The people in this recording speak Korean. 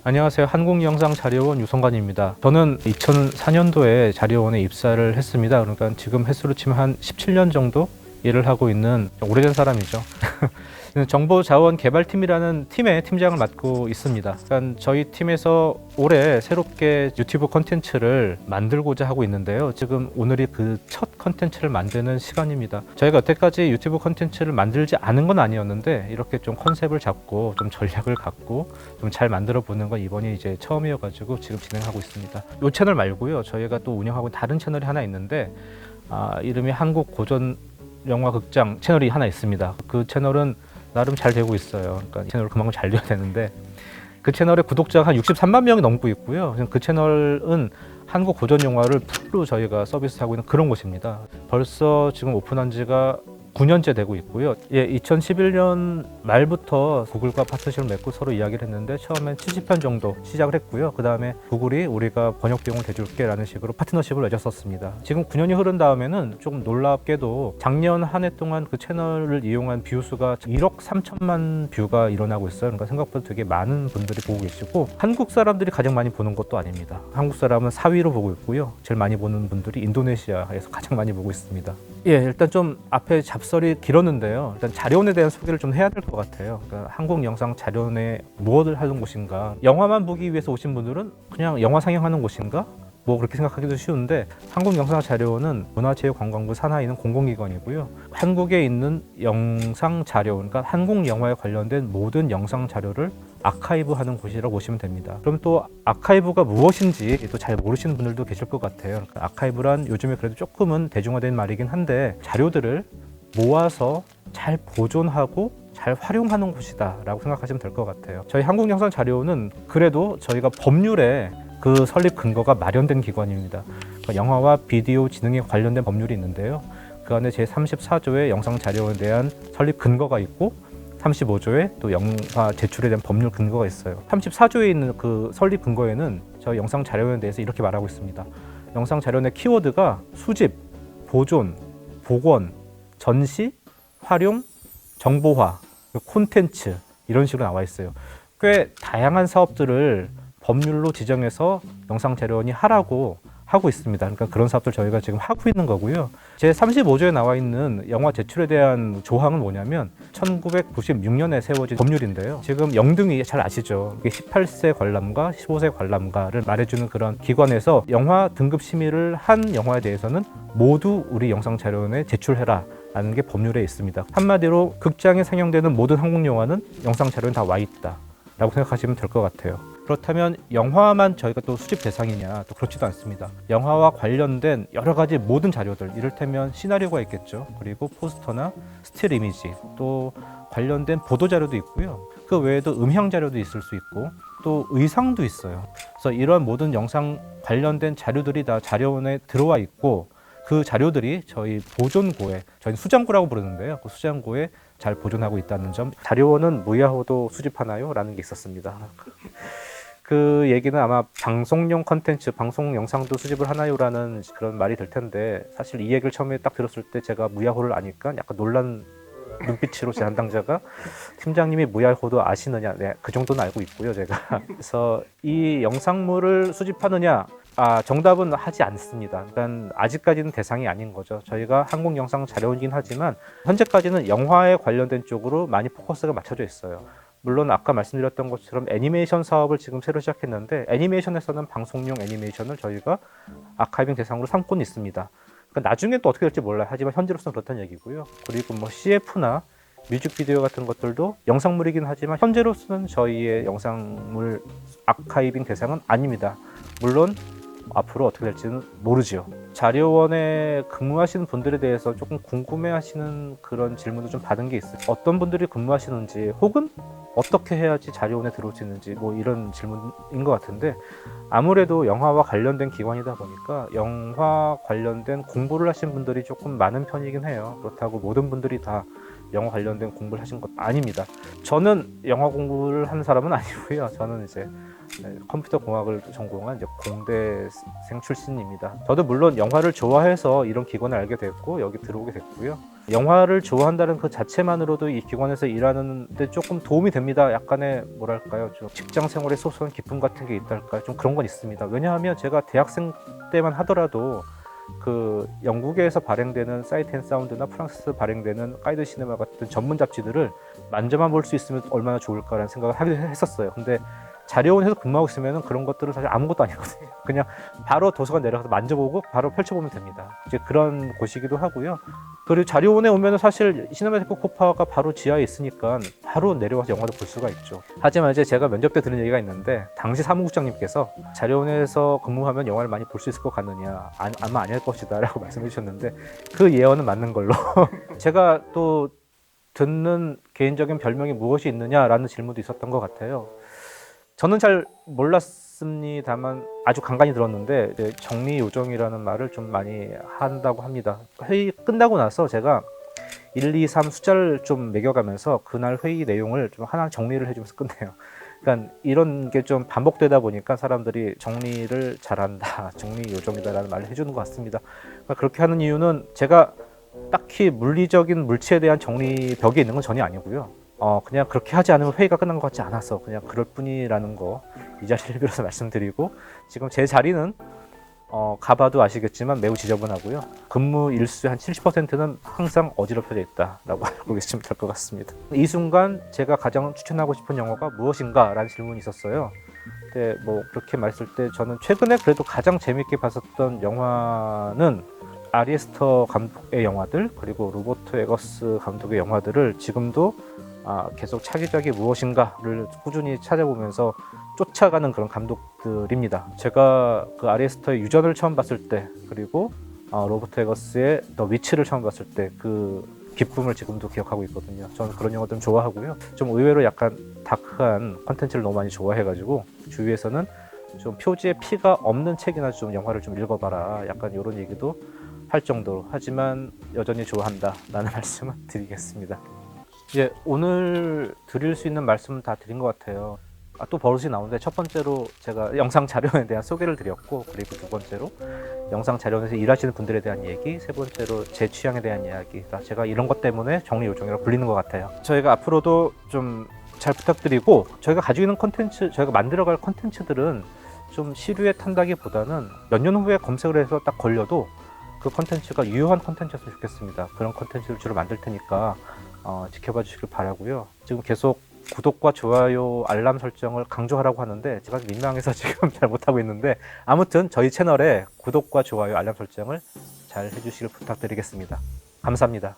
안녕하세요. 한국영상자료원 유성관입니다. 저는 2004년도에 자료원에 입사를 했습니다. 그러니까 지금 횟수로 치면 한 17년 정도 일을 하고 있는 오래된 사람이죠. 정보자원개발팀이라는 팀의 팀장을 맡고 있습니다. 그러니까 저희 팀에서 올해 새롭게 유튜브 콘텐츠를 만들고자 하고 있는데요. 지금 오늘이 그 첫 콘텐츠를 만드는 시간입니다. 저희가 여태까지 유튜브 콘텐츠를 만들지 않은 건 아니었는데 이렇게 좀 컨셉을 잡고 좀 전략을 갖고 좀 잘 만들어 보는 건 이번이 이제 처음이어가지고 지금 진행하고 있습니다. 이 채널 말고요. 저희가 또 운영하고 있는 다른 채널이 하나 있는데 이름이 한국 고전 영화 극장 채널이 하나 있습니다. 그 채널은 나름 잘 되고 있어요. 그러니까 이 채널 그만큼 잘 돼야 되는데 그 채널의 구독자가 한 63만 명이 넘고 있고요. 그 채널은 한국 고전 영화를 풀로 저희가 서비스하고 있는 그런 곳입니다. 벌써 지금 오픈한 지가 9년째 되고 있고요. 2011년 말부터 구글과 파트너십을 맺고 서로 이야기를 했는데 처음엔 70편 정도 시작을 했고요. 그 다음에 구글이 우리가 번역 비용을 대줄게 라는 식으로 파트너십을 맺었었습니다. 지금 9년이 흐른 다음에는 조금 놀랍게도 작년 한 해 동안 그 채널을 이용한 뷰 수가 1억 3천만 뷰가 일어나고 있어요. 그러니까 생각보다 되게 많은 분들이 보고 계시고 한국 사람들이 가장 많이 보는 것도 아닙니다. 한국 사람은 4위로 보고 있고요. 제일 많이 보는 분들이 인도네시아에서 가장 많이 보고 있습니다. 일단 좀 앞에 잡설이 길었는데요. 일단 자료원에 대한 소개를 좀 해야 될 것 같아요. 그러니까 한국영상자료원에 무엇을 하는 곳인가? 영화만 보기 위해서 오신 분들은 그냥 영화 상영하는 곳인가? 뭐 그렇게 생각하기도 쉬운데 한국영상자료원은 문화체육관광부 산하에 있는 공공기관이고요. 한국에 있는 영상자료, 그러니까 한국 영화에 관련된 모든 영상자료를 아카이브하는 곳이라고 보시면 됩니다. 그럼 또 아카이브가 무엇인지 또 잘 모르시는 분들도 계실 것 같아요. 그러니까 아카이브란 요즘에 그래도 조금은 대중화된 말이긴 한데 자료들을 모아서 잘 보존하고 잘 활용하는 곳이다 라고 생각하시면 될 것 같아요. 저희 한국영상자료원은 그래도 저희가 법률에 그 설립 근거가 마련된 기관입니다. 그러니까 영화와 비디오 지능에 관련된 법률이 있는데요. 그 안에 제34조의 영상자료원에 대한 설립 근거가 있고 35조에 또 영화 제출에 대한 법률 근거가 있어요. 34조에 있는 그 설립 근거에는 저희 영상자료원에 대해서 이렇게 말하고 있습니다. 영상자료원의 키워드가 수집, 보존, 복원, 전시, 활용, 정보화, 콘텐츠 이런 식으로 나와 있어요. 꽤 다양한 사업들을 법률로 지정해서 영상자료원이 하라고 하고 있습니다. 그러니까 그런 사업들 저희가 지금 하고 있는 거고요. 제35조에 나와 있는 영화 제출에 대한 조항은 뭐냐면 1996년에 세워진 법률인데요. 지금 영등이 잘 아시죠? 18세 관람가, 15세 관람가를 말해주는 그런 기관에서 영화 등급 심의를 한 영화에 대해서는 모두 우리 영상자료원에 제출해라 라는 게 법률에 있습니다. 한마디로 극장에 상영되는 모든 한국 영화는 영상자료에 다 와 있다 라고 생각하시면 될 것 같아요. 그렇다면 영화만 저희가 또 수집 대상이냐? 또 그렇지도 않습니다. 영화와 관련된 여러 가지 모든 자료들, 이를테면 시나리오가 있겠죠. 그리고 포스터나 스틸 이미지, 또 관련된 보도 자료도 있고요. 그 외에도 음향 자료도 있을 수 있고 또 의상도 있어요. 그래서 이러한 모든 영상 관련된 자료들이 다 자료원에 들어와 있고 그 자료들이 저희 보존고에, 저희는 수장고라고 부르는데요. 그 수장고에 잘 보존하고 있다는 점. 자료원은 무야호도 수집하나요? 라는 게 있었습니다. 그 얘기는 아마 방송용 컨텐츠, 방송 영상도 수집을 하나요? 라는 그런 말이 될 텐데 사실 이 얘기를 처음에 딱 들었을 때 제가 무야호를 아니까 약간 놀란 눈빛으로 제 담당자가 팀장님이 무야호도 아시느냐? 네, 그 정도는 알고 있고요, 제가. 그래서 이 영상물을 수집하느냐? 정답은 하지 않습니다. 그러니까 아직까지는 대상이 아닌 거죠. 저희가 한국영상자료원이긴 하지만 현재까지는 영화에 관련된 쪽으로 많이 포커스가 맞춰져 있어요. 물론 아까 말씀드렸던 것처럼 애니메이션 사업을 지금 새로 시작했는데 애니메이션에서는 방송용 애니메이션을 저희가 아카이빙 대상으로 삼고는 있습니다. 그러니까 나중에 또 어떻게 될지 몰라요. 하지만 현재로서는 그렇다는 얘기고요. 그리고 뭐 CF나 뮤직비디오 같은 것들도 영상물이긴 하지만 현재로서는 저희의 영상물 아카이빙 대상은 아닙니다. 물론 앞으로 어떻게 될지는 모르죠. 자료원에 근무하시는 분들에 대해서 조금 궁금해하시는 그런 질문도 좀 받은 게 있어요. 어떤 분들이 근무하시는지 혹은 어떻게 해야지 자료원에 들어올 수 있는지 뭐 이런 질문인 것 같은데 아무래도 영화와 관련된 기관이다 보니까 영화 관련된 공부를 하신 분들이 조금 많은 편이긴 해요. 그렇다고 모든 분들이 다 영화 관련된 공부를 하신 것도 아닙니다. 저는 영화 공부를 하는 사람은 아니고요. 저는 이제 컴퓨터 공학을 전공한 이제 공대생 출신입니다. 저도 물론 영화를 좋아해서 이런 기관을 알게 됐고 여기 들어오게 됐고요. 영화를 좋아한다는 그 자체만으로도 이 기관에서 일하는데 조금 도움이 됩니다. 약간의 뭐랄까요, 좀 직장 생활의 소소한 기쁨 같은 게 있달까요? 좀 그런 건 있습니다. 왜냐하면 제가 대학생 때만 하더라도 그 영국에서 발행되는 사이트 앤 사운드나 프랑스에서 발행되는 가이드 시네마 같은 전문 잡지들을 만져만 볼 수 있으면 얼마나 좋을까라는 생각을 하긴 했었어요. 근데 자료원에서 근무하고 있으면 그런 것들은 사실 아무것도 아니거든요. 그냥 바로 도서관 내려가서 만져보고 바로 펼쳐보면 됩니다. 이제 그런 곳이기도 하고요. 그리고 자료원에 오면 사실 시네마테크 코파가 바로 지하에 있으니까 바로 내려와서 영화도 볼 수가 있죠. 하지만 이제 제가 면접 때 들은 얘기가 있는데 당시 사무국장님께서 자료원에서 근무하면 영화를 많이 볼 수 있을 것 같느냐, 아마 아닐 것이다 라고 말씀해 주셨는데 그 예언은 맞는 걸로. 제가 또 듣는 개인적인 별명이 무엇이 있느냐라는 질문도 있었던 것 같아요. 저는 잘 몰랐습니다만 아주 간간히 들었는데 이제 정리요정이라는 말을 좀 많이 한다고 합니다. 회의 끝나고 나서 제가 1, 2, 3 숫자를 좀 매겨가면서 그날 회의 내용을 좀 하나 정리를 해주면서 끝내요. 그러니까 이런 게 좀 반복되다 보니까 사람들이 정리를 잘한다, 정리요정이다라는 말을 해주는 것 같습니다. 그러니까 그렇게 하는 이유는 제가 딱히 물리적인 물체에 대한 정리벽이 있는 건 전혀 아니고요. 그냥 그렇게 하지 않으면 회의가 끝난 것 같지 않아서 그냥 그럴 뿐이라는 거 이 자리를 빌어서 말씀드리고, 지금 제 자리는 가봐도 아시겠지만 매우 지저분하고요. 근무 일수의 한 70%는 항상 어지럽혀져 있다라고 알고 계시면 될 것 같습니다. 이 순간 제가 가장 추천하고 싶은 영화가 무엇인가 라는 질문이 있었어요. 근데 뭐 그렇게 말했을 때 저는 최근에 그래도 가장 재밌게 봤었던 영화는 아리에스터 감독의 영화들, 그리고 로버트 에거스 감독의 영화들을 지금도 계속 차기작이 무엇인가를 꾸준히 찾아보면서 쫓아가는 그런 감독들입니다. 제가 그 아리에스터의 유전을 처음 봤을 때, 그리고 로버트 에거스의 더 위치를 처음 봤을 때 그 기쁨을 지금도 기억하고 있거든요. 저는 그런 영화들 좋아하고요. 좀 의외로 약간 다크한 콘텐츠를 너무 많이 좋아해가지고 주위에서는 좀 표지에 피가 없는 책이나 좀 영화를 좀 읽어봐라, 약간 이런 얘기도 할 정도로, 하지만 여전히 좋아한다 라는 말씀을 드리겠습니다. 이제 오늘 드릴 수 있는 말씀은 다 드린 것 같아요. 또 버릇이 나오는데, 첫 번째로 제가 영상 자료에 대한 소개를 드렸고, 그리고 두 번째로 영상 자료에서 일하시는 분들에 대한 얘기, 세 번째로 제 취향에 대한 이야기. 제가 이런 것 때문에 정리요정이라고 불리는 것 같아요. 저희가 앞으로도 좀 잘 부탁드리고, 저희가 가지고 있는 콘텐츠, 저희가 만들어갈 콘텐츠들은 좀 시류에 탄다기보다는 몇 년 후에 검색을 해서 딱 걸려도 그 콘텐츠가 유효한 콘텐츠였으면 좋겠습니다. 그런 콘텐츠를 주로 만들 테니까 지켜봐 주시길 바라고요. 지금 계속 구독과 좋아요, 알람 설정을 강조하라고 하는데 제가 민망해서 지금 잘 못하고 있는데, 아무튼 저희 채널에 구독과 좋아요, 알람 설정을 잘 해주시길 부탁드리겠습니다. 감사합니다.